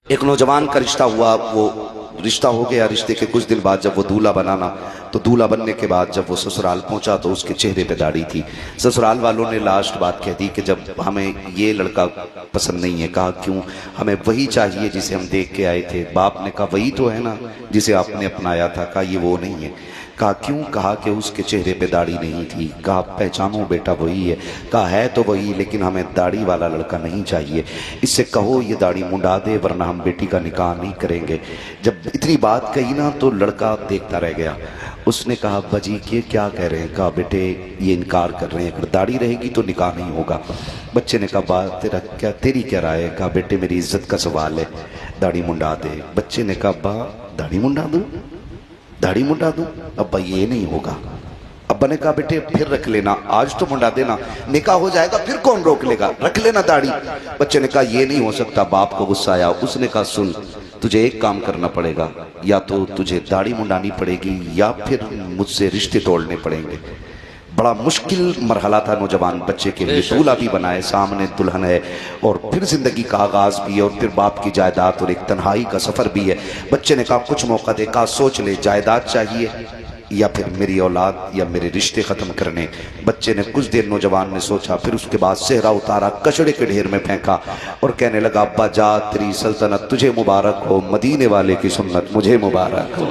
ایک نوجوان کا رشتہ ہوا، وہ رشتہ ہو گیا، رشتے کے کچھ دن بعد جب وہ دولہا بنانا تو دولہا بننے کے بعد جب وہ سسرال پہنچا تو اس کے چہرے پہ داڑھی تھی۔ سسرال والوں نے لاسٹ بات کہہ دی کہ جب ہمیں یہ لڑکا پسند نہیں ہے۔ کہا کیوں؟ ہمیں وہی چاہیے جسے ہم دیکھ کے آئے تھے۔ باپ نے کہا وہی تو ہے نا جسے آپ نے اپنایا تھا۔ کہا یہ وہ نہیں ہے۔ کہا کیوں؟ کہا کہ اس کے چہرے پہ داڑھی نہیں تھی۔ کہا پہچانو بیٹا وہی ہے۔ کہا ہے تو وہی، لیکن ہمیں داڑھی والا لڑکا نہیں چاہیے، اس سے کہو یہ داڑھی منڈا دے ورنہ ہم بیٹی کا نکاح نہیں کریں گے۔ جب اتنی بات کہی نا تو لڑکا دیکھتا رہ گیا۔ اس نے کہا ابا جی یہ کیا کہہ رہے ہیں؟ کہا بیٹے یہ انکار کر رہے ہیں، اگر داڑھی رہے گی تو نکاح نہیں ہوگا۔ بچے نے کہا بات تیری کیا رائے ہے؟ کہا بیٹے میری عزت کا سوال ہے، داڑھی منڈا دے۔ بچے نے کہا ابا داڑھی منڈا دوں؟ داڑھی منڈا دوں؟ ابا یہ نہیں ہوگا۔ ابا نے کہا بیٹے پھر رکھ لینا، آج تو منڈا دینا، نکاح ہو جائے گا پھر کون روک لے گا، رکھ لینا داڑھی۔ بچے نے کہا یہ نہیں ہو سکتا۔ باپ کو غصہ آیا، اس نے کہا سن تجھے ایک کام کرنا پڑے گا، یا تو تجھے داڑھی منڈانی پڑے گی یا پھر مجھ سے رشتے توڑنے پڑیں گے۔ بڑا مشکل مرحلہ تھا نوجوان بچے کے لیے، دولہا بھی بنائے، سامنے دلہن ہے، اور پھر زندگی کا آغاز بھی ہے، اور پھر باپ کی جائیداد اور ایک تنہائی کا سفر بھی ہے۔ بچے نے کہا کچھ موقع دے۔ کہا سوچ لے، جائیداد چاہیے یا پھر میری اولاد یا میرے رشتے ختم کرنے۔ بچے نے کچھ دیر نوجوان نے سوچا، پھر اس کے بعد صحرا اتارا، کچڑے کے ڈھیر میں پھینکا اور کہنے لگا ابا جا تیری سلطنت تجھے مبارک ہو، مدینے والے کی سنت مجھے مبارک ہو۔